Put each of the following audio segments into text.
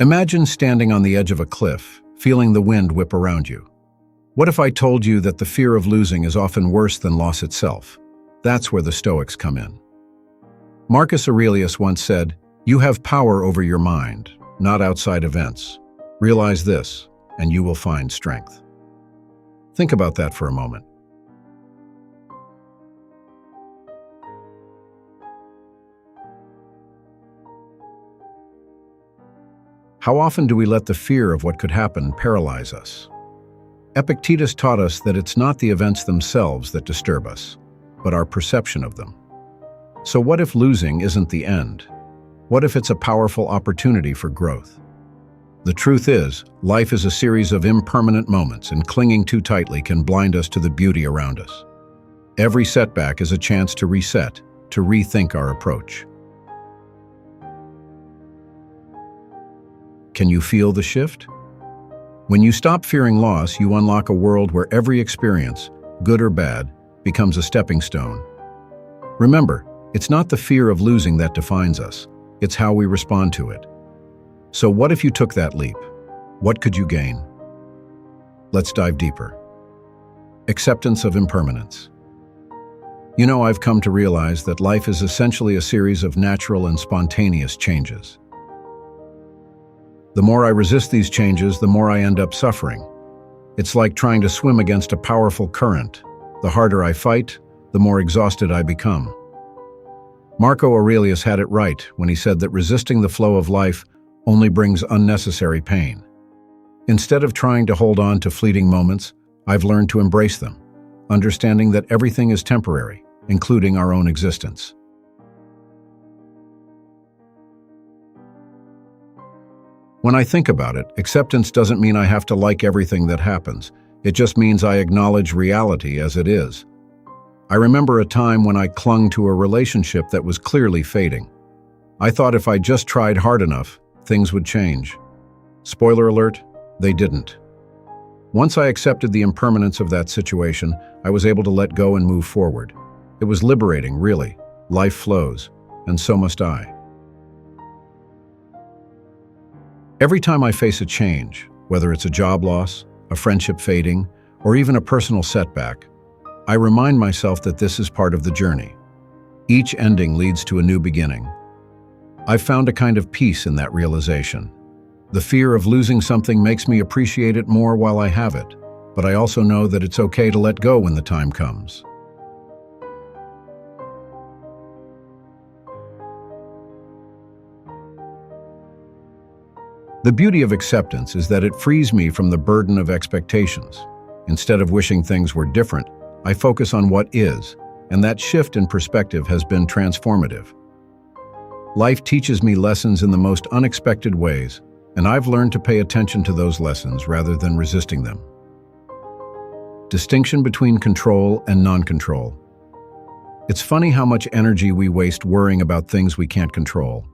Imagine standing on the edge of a cliff, feeling the wind whip around you. What if I told you that the fear of losing is often worse than loss itself? That's where the Stoics come in. Marcus Aurelius once said, "You have power over your mind, not outside events. Realize this, and you will find strength." Think about that for a moment. How often do we let the fear of what could happen paralyze us? Epictetus taught us that it's not the events themselves that disturb us, but our perception of them. So what if losing isn't the end? What if it's a powerful opportunity for growth? The truth is, life is a series of impermanent moments, and clinging too tightly can blind us to the beauty around us. Every setback is a chance to reset, to rethink our approach. Can you feel the shift? When you stop fearing loss, you unlock a world where every experience, good or bad, becomes a stepping stone. Remember, it's not the fear of losing that defines us, it's how we respond to it. So what if you took that leap? What could you gain? Let's dive deeper. Acceptance of impermanence. You know, I've come to realize that life is essentially a series of natural and spontaneous changes. The more I resist these changes, the more I end up suffering. It's like trying to swim against a powerful current. The harder I fight, the more exhausted I become. Marcus Aurelius had it right when he said that resisting the flow of life only brings unnecessary pain. Instead of trying to hold on to fleeting moments, I've learned to embrace them, understanding that everything is temporary, including our own existence. When I think about it, acceptance doesn't mean I have to like everything that happens. It just means I acknowledge reality as it is. I remember a time when I clung to a relationship that was clearly fading. I thought if I just tried hard enough, things would change. Spoiler alert, they didn't. Once I accepted the impermanence of that situation, I was able to let go and move forward. It was liberating, really. Life flows, and so must I. Every time I face a change, whether it's a job loss, a friendship fading, or even a personal setback, I remind myself that this is part of the journey. Each ending leads to a new beginning. I've found a kind of peace in that realization. The fear of losing something makes me appreciate it more while I have it, but I also know that it's okay to let go when the time comes. The beauty of acceptance is that it frees me from the burden of expectations. Instead of wishing things were different, I focus on what is, and that shift in perspective has been transformative. Life teaches me lessons in the most unexpected ways, and I've learned to pay attention to those lessons rather than resisting them. Distinction between control and non-control. It's funny how much energy we waste worrying about things we can't control.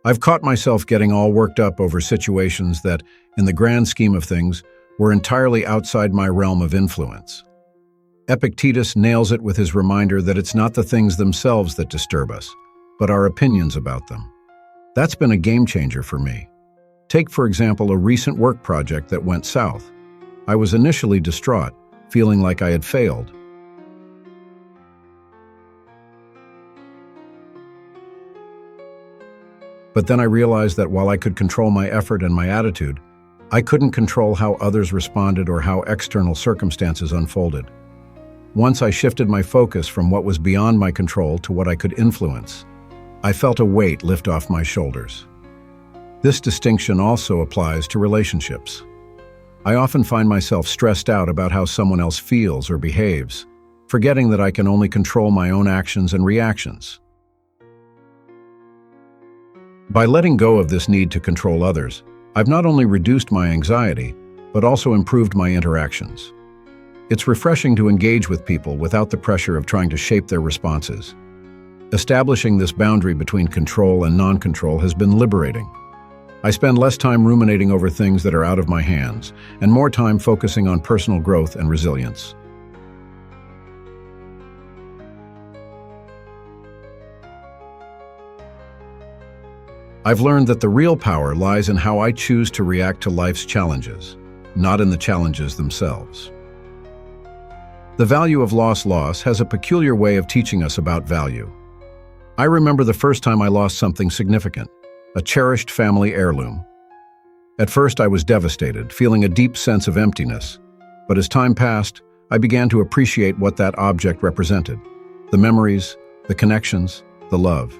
I've caught myself getting all worked up over situations that, in the grand scheme of things, were entirely outside my realm of influence. Epictetus nails it with his reminder that it's not the things themselves that disturb us, but our opinions about them. That's been a game changer for me. Take, for example, a recent work project that went south. I was initially distraught, feeling like I had failed. But then I realized that while I could control my effort and my attitude, I couldn't control how others responded or how external circumstances unfolded. Once I shifted my focus from what was beyond my control to what I could influence, I felt a weight lift off my shoulders. This distinction also applies to relationships. I often find myself stressed out about how someone else feels or behaves, forgetting that I can only control my own actions and reactions. By letting go of this need to control others, I've not only reduced my anxiety, but also improved my interactions. It's refreshing to engage with people without the pressure of trying to shape their responses. Establishing this boundary between control and non-control has been liberating. I spend less time ruminating over things that are out of my hands, and more time focusing on personal growth and resilience. I've learned that the real power lies in how I choose to react to life's challenges, not in the challenges themselves. The value of loss has a peculiar way of teaching us about value. I remember the first time I lost something significant, a cherished family heirloom. At first I was devastated, feeling a deep sense of emptiness, but as time passed, I began to appreciate what that object represented: the memories, the connections, the love.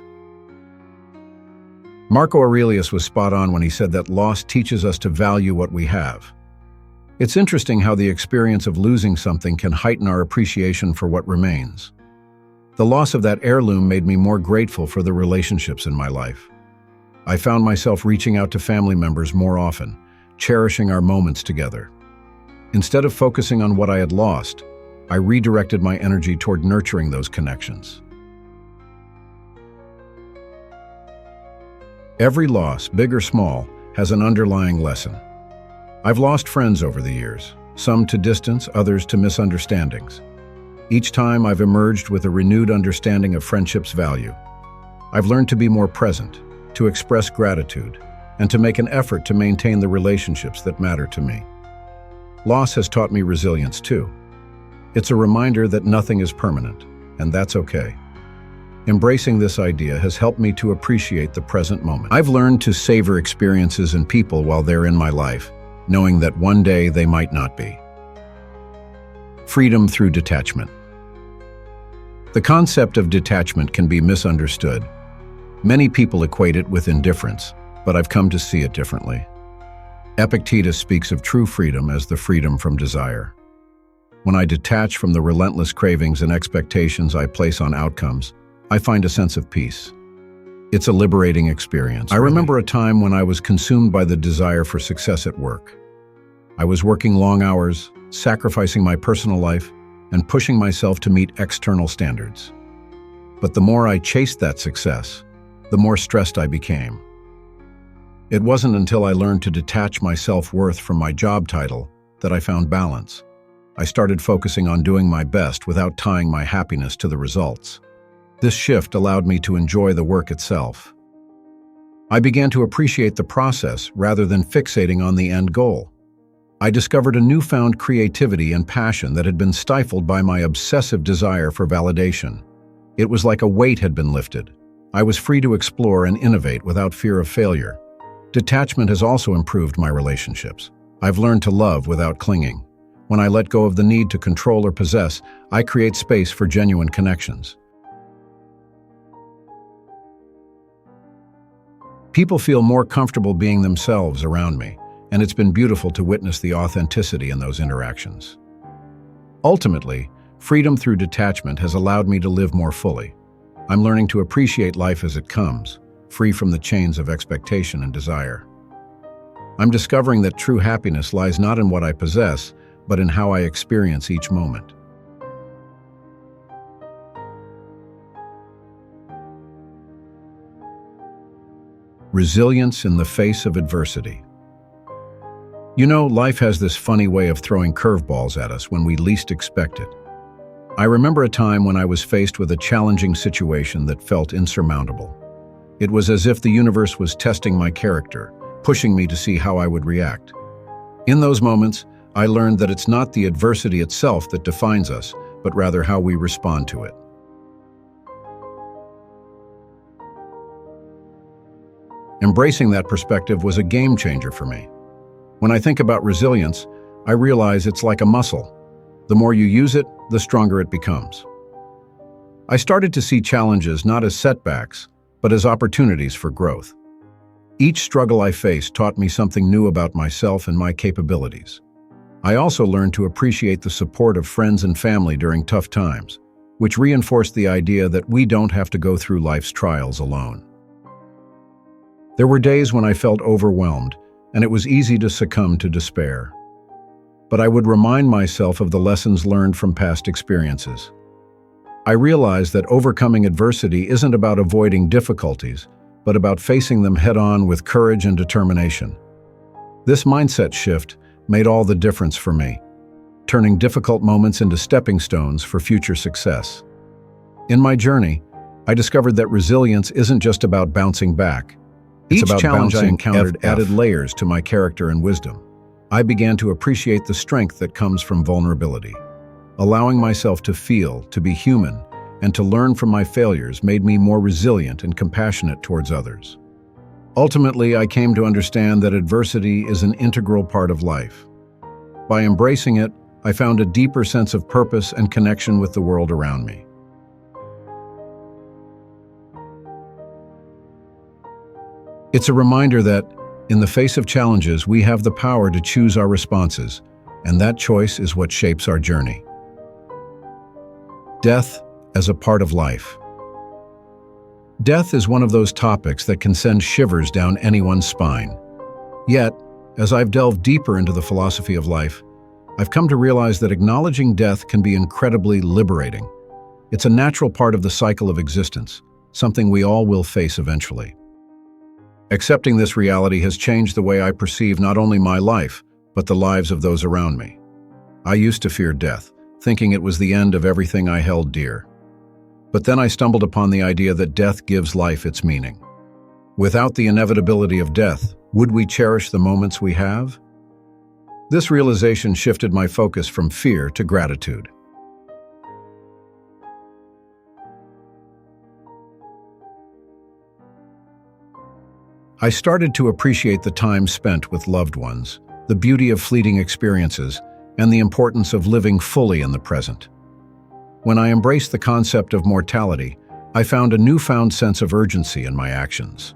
Marcus Aurelius was spot on when he said that loss teaches us to value what we have. It's interesting how the experience of losing something can heighten our appreciation for what remains. The loss of that heirloom made me more grateful for the relationships in my life. I found myself reaching out to family members more often, cherishing our moments together. Instead of focusing on what I had lost, I redirected my energy toward nurturing those connections. Every loss, big or small, has an underlying lesson. I've lost friends over the years, some to distance, others to misunderstandings. Each time I've emerged with a renewed understanding of friendship's value. I've learned to be more present, to express gratitude, and to make an effort to maintain the relationships that matter to me. Loss has taught me resilience too. It's a reminder that nothing is permanent, and that's okay. Embracing this idea has helped me to appreciate the present moment. I've learned to savor experiences and people while they're in my life, knowing that one day they might not be. Freedom through detachment. The concept of detachment can be misunderstood. Many people equate it with indifference, but I've come to see it differently. Epictetus speaks of true freedom as the freedom from desire. When I detach from the relentless cravings and expectations I place on outcomes, I find a sense of peace. It's a liberating experience. I remember a time when I was consumed by the desire for success at work. I was working long hours, sacrificing my personal life, and pushing myself to meet external standards. But the more I chased that success, the more stressed I became. It wasn't until I learned to detach my self-worth from my job title that I found balance. I started focusing on doing my best without tying my happiness to the results. This shift allowed me to enjoy the work itself. I began to appreciate the process rather than fixating on the end goal. I discovered a newfound creativity and passion that had been stifled by my obsessive desire for validation. It was like a weight had been lifted. I was free to explore and innovate without fear of failure. Detachment has also improved my relationships. I've learned to love without clinging. When I let go of the need to control or possess, I create space for genuine connections. People feel more comfortable being themselves around me, and it's been beautiful to witness the authenticity in those interactions. Ultimately, freedom through detachment has allowed me to live more fully. I'm learning to appreciate life as it comes, free from the chains of expectation and desire. I'm discovering that true happiness lies not in what I possess, but in how I experience each moment. Resilience in the face of adversity. You know, life has this funny way of throwing curveballs at us when we least expect it. I remember a time when I was faced with a challenging situation that felt insurmountable. It was as if the universe was testing my character, pushing me to see how I would react. In those moments, I learned that it's not the adversity itself that defines us, but rather how we respond to it. Embracing that perspective was a game changer for me. When I think about resilience, I realize it's like a muscle. The more you use it, the stronger it becomes. I started to see challenges not as setbacks, but as opportunities for growth. Each struggle I faced taught me something new about myself and my capabilities. I also learned to appreciate the support of friends and family during tough times, which reinforced the idea that we don't have to go through life's trials alone. There were days when I felt overwhelmed, and it was easy to succumb to despair. But I would remind myself of the lessons learned from past experiences. I realized that overcoming adversity isn't about avoiding difficulties, but about facing them head-on with courage and determination. This mindset shift made all the difference for me, turning difficult moments into stepping stones for future success. In my journey, I discovered that resilience isn't just about bouncing back. Each challenge I encountered added layers to my character and wisdom. I began to appreciate the strength that comes from vulnerability. Allowing myself to feel, to be human, and to learn from my failures made me more resilient and compassionate towards others. Ultimately, I came to understand that adversity is an integral part of life. By embracing it, I found a deeper sense of purpose and connection with the world around me. It's a reminder that, in the face of challenges, we have the power to choose our responses, and that choice is what shapes our journey. Death as a part of life. Death is one of those topics that can send shivers down anyone's spine. Yet, as I've delved deeper into the philosophy of life, I've come to realize that acknowledging death can be incredibly liberating. It's a natural part of the cycle of existence, something we all will face eventually. Accepting this reality has changed the way I perceive not only my life, but the lives of those around me. I used to fear death, thinking it was the end of everything I held dear. But then I stumbled upon the idea that death gives life its meaning. Without the inevitability of death, would we cherish the moments we have? This realization shifted my focus from fear to gratitude. I started to appreciate the time spent with loved ones, the beauty of fleeting experiences, and the importance of living fully in the present. When I embraced the concept of mortality, I found a newfound sense of urgency in my actions.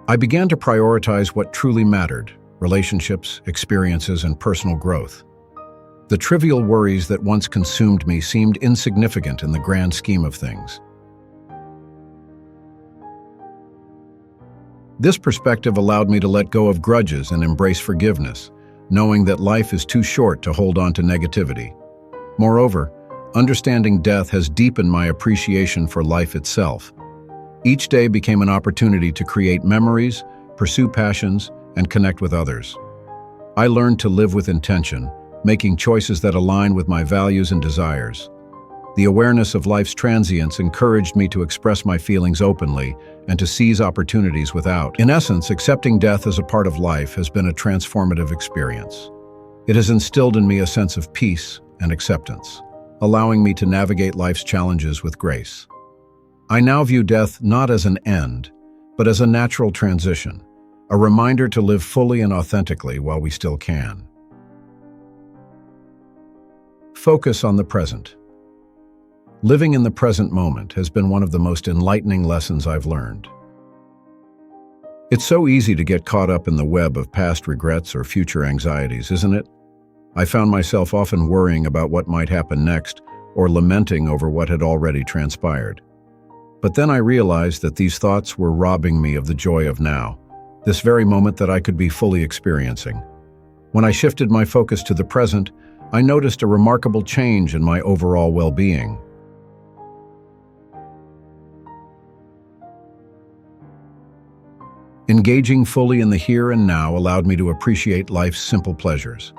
I began to prioritize what truly mattered: relationships, experiences, and personal growth. The trivial worries that once consumed me seemed insignificant in the grand scheme of things. This perspective allowed me to let go of grudges and embrace forgiveness, knowing that life is too short to hold on to negativity. Moreover, understanding death has deepened my appreciation for life itself. Each day became an opportunity to create memories, pursue passions, and connect with others. I learned to live with intention, making choices that align with my values and desires. The awareness of life's transience encouraged me to express my feelings openly and to seize opportunities without. In essence, accepting death as a part of life has been a transformative experience. It has instilled in me a sense of peace and acceptance, allowing me to navigate life's challenges with grace. I now view death not as an end, but as a natural transition, a reminder to live fully and authentically while we still can. Focus on the present. Living in the present moment has been one of the most enlightening lessons I've learned. It's so easy to get caught up in the web of past regrets or future anxieties, isn't it? I found myself often worrying about what might happen next or lamenting over what had already transpired. But then I realized that these thoughts were robbing me of the joy of now, this very moment that I could be fully experiencing. When I shifted my focus to the present, I noticed a remarkable change in my overall well-being. Engaging fully in the here and now allowed me to appreciate life's simple pleasures.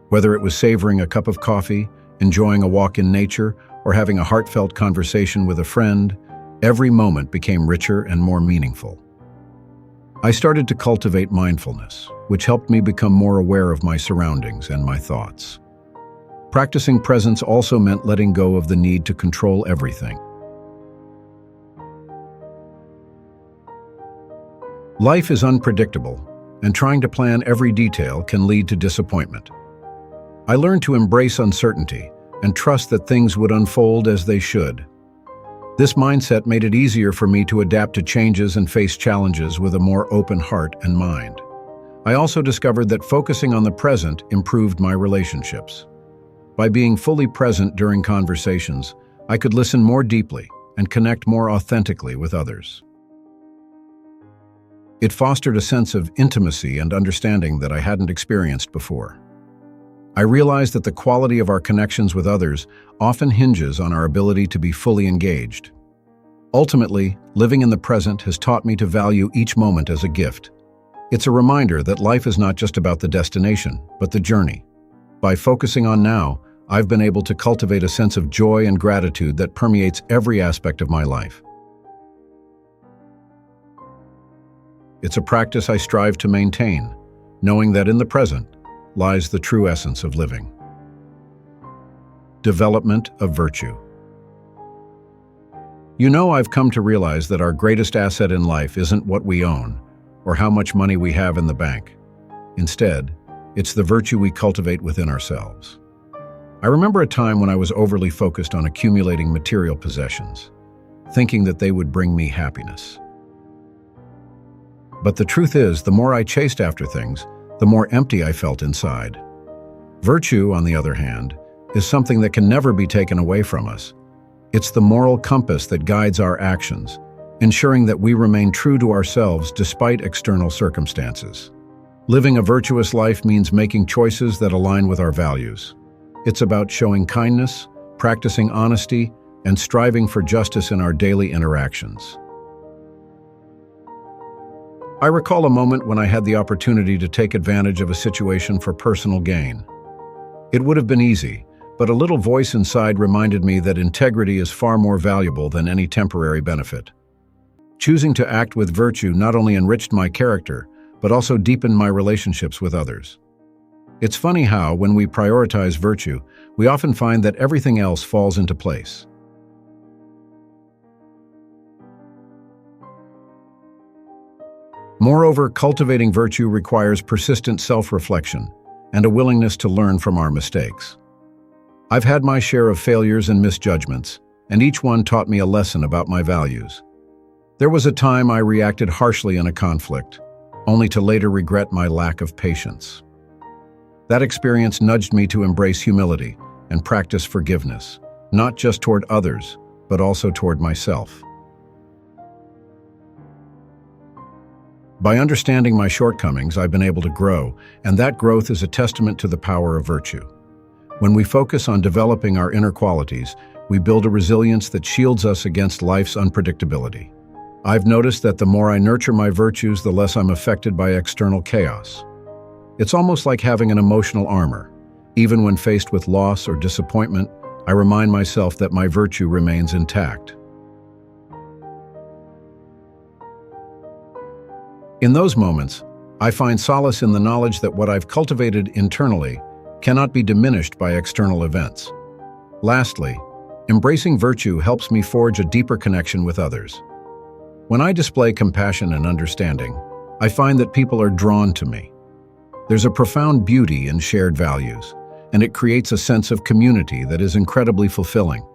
Whether it was savoring a cup of coffee, enjoying a walk in nature, or having a heartfelt conversation with a friend, every moment became richer and more meaningful. I started to cultivate mindfulness, which helped me become more aware of my surroundings and my thoughts. Practicing presence also meant letting go of the need to control everything. Life is unpredictable, and trying to plan every detail can lead to disappointment. I learned to embrace uncertainty and trust that things would unfold as they should. This mindset made it easier for me to adapt to changes and face challenges with a more open heart and mind. I also discovered that focusing on the present improved my relationships. By being fully present during conversations, I could listen more deeply and connect more authentically with others. It fostered a sense of intimacy and understanding that I hadn't experienced before. I realized that the quality of our connections with others often hinges on our ability to be fully engaged. Ultimately, living in the present has taught me to value each moment as a gift. It's a reminder that life is not just about the destination, but the journey. By focusing on now, I've been able to cultivate a sense of joy and gratitude that permeates every aspect of my life. It's a practice I strive to maintain, knowing that in the present lies the true essence of living. Development of virtue. I've come to realize that our greatest asset in life isn't what we own or how much money we have in the bank. Instead, it's the virtue we cultivate within ourselves. I remember a time when I was overly focused on accumulating material possessions, thinking that they would bring me happiness. But the truth is, the more I chased after things, the more empty I felt inside. Virtue, on the other hand, is something that can never be taken away from us. It's the moral compass that guides our actions, ensuring that we remain true to ourselves despite external circumstances. Living a virtuous life means making choices that align with our values. It's about showing kindness, practicing honesty, and striving for justice in our daily interactions. I recall a moment when I had the opportunity to take advantage of a situation for personal gain. It would have been easy, but a little voice inside reminded me that integrity is far more valuable than any temporary benefit. Choosing to act with virtue not only enriched my character, but also deepened my relationships with others. It's funny how, when we prioritize virtue, we often find that everything else falls into place. Moreover, cultivating virtue requires persistent self-reflection and a willingness to learn from our mistakes. I've had my share of failures and misjudgments, and each one taught me a lesson about my values. There was a time I reacted harshly in a conflict, only to later regret my lack of patience. That experience nudged me to embrace humility and practice forgiveness, not just toward others, but also toward myself. By understanding my shortcomings, I've been able to grow, and that growth is a testament to the power of virtue. When we focus on developing our inner qualities, we build a resilience that shields us against life's unpredictability. I've noticed that the more I nurture my virtues, the less I'm affected by external chaos. It's almost like having an emotional armor. Even when faced with loss or disappointment, I remind myself that my virtue remains intact. In those moments, I find solace in the knowledge that what I've cultivated internally cannot be diminished by external events. Lastly, embracing virtue helps me forge a deeper connection with others. When I display compassion and understanding, I find that people are drawn to me. There's a profound beauty in shared values, and it creates a sense of community that is incredibly fulfilling.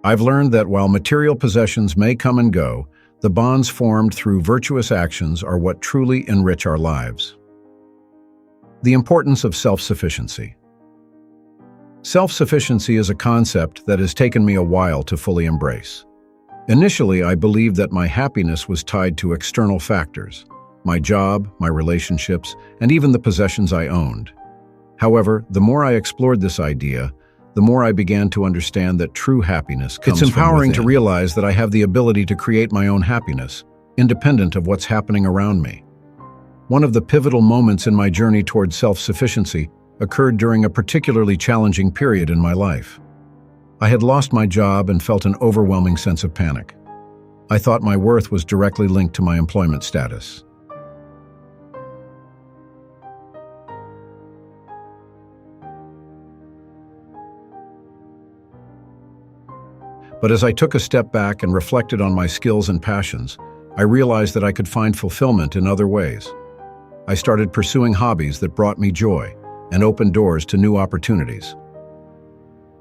I've learned that while material possessions may come and go, the bonds formed through virtuous actions are what truly enrich our lives. The importance of self-sufficiency. Self-sufficiency is a concept that has taken me a while to fully embrace. Initially, I believed that my happiness was tied to external factors, my job, my relationships, and even the possessions I owned. However, the more I explored this idea, the more I began to understand that true happiness comes from within. It's empowering to realize that I have the ability to create my own happiness, independent of what's happening around me. One of the pivotal moments in my journey towards self-sufficiency occurred during a particularly challenging period in my life. I had lost my job and felt an overwhelming sense of panic. I thought my worth was directly linked to my employment status. But as I took a step back and reflected on my skills and passions, I realized that I could find fulfillment in other ways. I started pursuing hobbies that brought me joy and opened doors to new opportunities.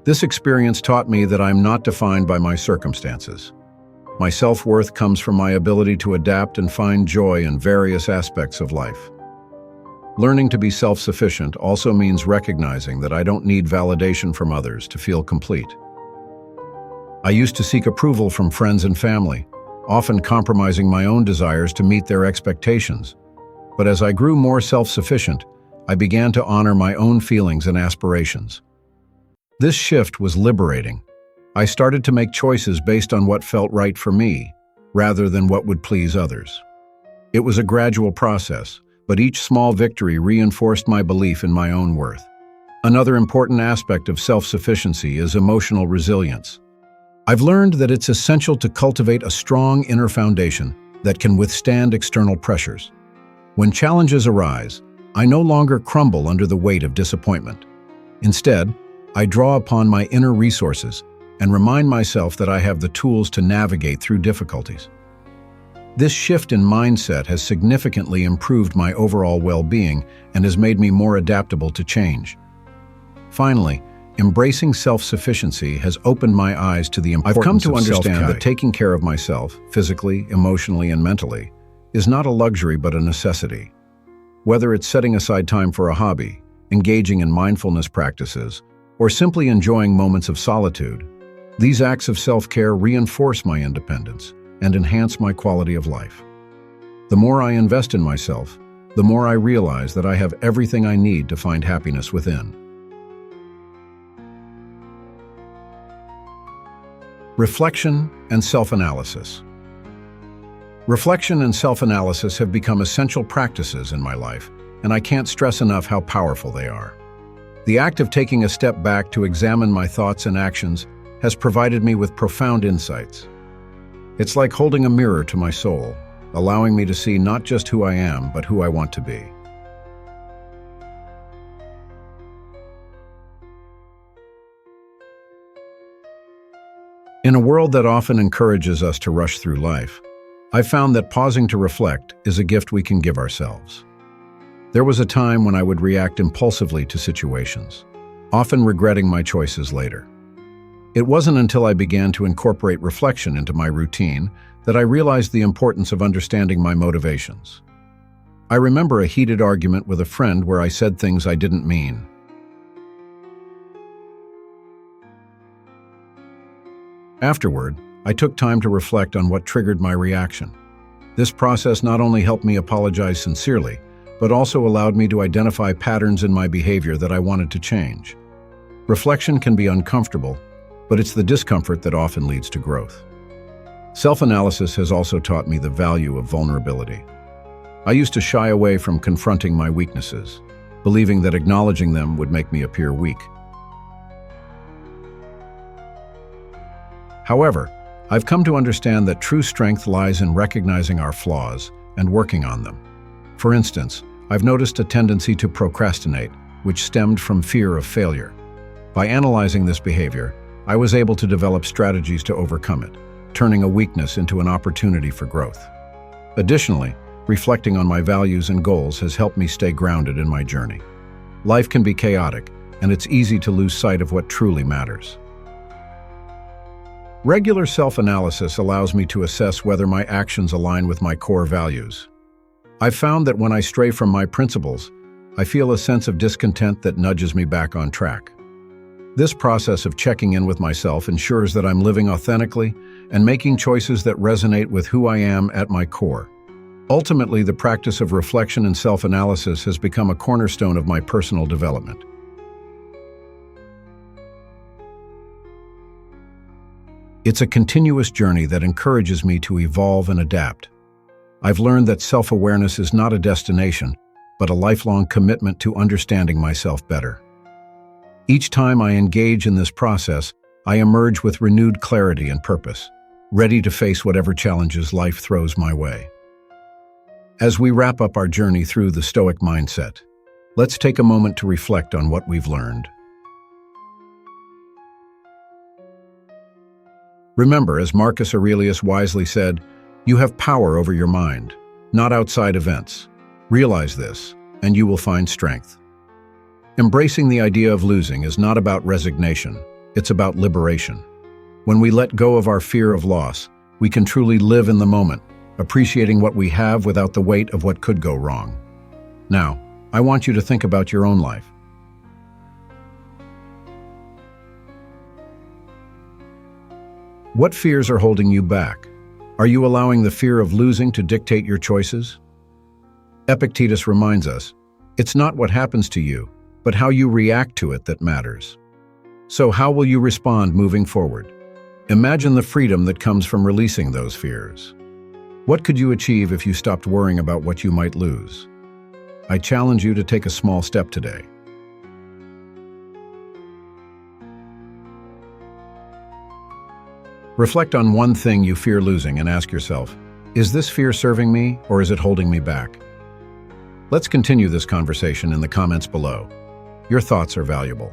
This experience taught me that I'm not defined by my circumstances. My self-worth comes from my ability to adapt and find joy in various aspects of life. Learning to be self-sufficient also means recognizing that I don't need validation from others to feel complete. I used to seek approval from friends and family, often compromising my own desires to meet their expectations. But as I grew more self-sufficient, I began to honor my own feelings and aspirations. This shift was liberating. I started to make choices based on what felt right for me, rather than what would please others. It was a gradual process, but each small victory reinforced my belief in my own worth. Another important aspect of self-sufficiency is emotional resilience. I've learned that it's essential to cultivate a strong inner foundation that can withstand external pressures. When challenges arise, I no longer crumble under the weight of disappointment. Instead, I draw upon my inner resources and remind myself that I have the tools to navigate through difficulties. This shift in mindset has significantly improved my overall well-being and has made me more adaptable to change. Finally, embracing self-sufficiency has opened my eyes to the importance of self-care. I've come to understand that taking care of myself, physically, emotionally, and mentally, is not a luxury but a necessity. Whether it's setting aside time for a hobby, engaging in mindfulness practices, or simply enjoying moments of solitude, these acts of self-care reinforce my independence and enhance my quality of life. The more I invest in myself, the more I realize that I have everything I need to find happiness within. Reflection and self-analysis. Reflection and self-analysis have become essential practices in my life, and I can't stress enough how powerful they are. The act of taking a step back to examine my thoughts and actions has provided me with profound insights. It's like holding a mirror to my soul, allowing me to see not just who I am, but who I want to be. In a world that often encourages us to rush through life, I've found that pausing to reflect is a gift we can give ourselves. There was a time when I would react impulsively to situations, often regretting my choices later. It wasn't until I began to incorporate reflection into my routine that I realized the importance of understanding my motivations. I remember a heated argument with a friend where I said things I didn't mean. Afterward, I took time to reflect on what triggered my reaction. This process not only helped me apologize sincerely, but also allowed me to identify patterns in my behavior that I wanted to change. Reflection can be uncomfortable, but it's the discomfort that often leads to growth. Self-analysis has also taught me the value of vulnerability. I used to shy away from confronting my weaknesses, believing that acknowledging them would make me appear weak. However, I've come to understand that true strength lies in recognizing our flaws and working on them. For instance, I've noticed a tendency to procrastinate, which stemmed from fear of failure. By analyzing this behavior, I was able to develop strategies to overcome it, turning a weakness into an opportunity for growth. Additionally, reflecting on my values and goals has helped me stay grounded in my journey. Life can be chaotic, and it's easy to lose sight of what truly matters. Regular self-analysis allows me to assess whether my actions align with my core values. I've found that when I stray from my principles, I feel a sense of discontent that nudges me back on track. This process of checking in with myself ensures that I'm living authentically and making choices that resonate with who I am at my core. Ultimately, the practice of reflection and self-analysis has become a cornerstone of my personal development. It's a continuous journey that encourages me to evolve and adapt. I've learned that self-awareness is not a destination, but a lifelong commitment to understanding myself better. Each time I engage in this process, I emerge with renewed clarity and purpose, ready to face whatever challenges life throws my way. As we wrap up our journey through the Stoic mindset, let's take a moment to reflect on what we've learned. Remember, as Marcus Aurelius wisely said, you have power over your mind, not outside events. Realize this, and you will find strength. Embracing the idea of losing is not about resignation, it's about liberation. When we let go of our fear of loss, we can truly live in the moment, appreciating what we have without the weight of what could go wrong. Now, I want you to think about your own life. What fears are holding you back? Are you allowing the fear of losing to dictate your choices? Epictetus reminds us, it's not what happens to you, but how you react to it that matters. So how will you respond moving forward? Imagine the freedom that comes from releasing those fears. What could you achieve if you stopped worrying about what you might lose? I challenge you to take a small step today. Reflect on one thing you fear losing and ask yourself, is this fear serving me or is it holding me back? Let's continue this conversation in the comments below. Your thoughts are valuable.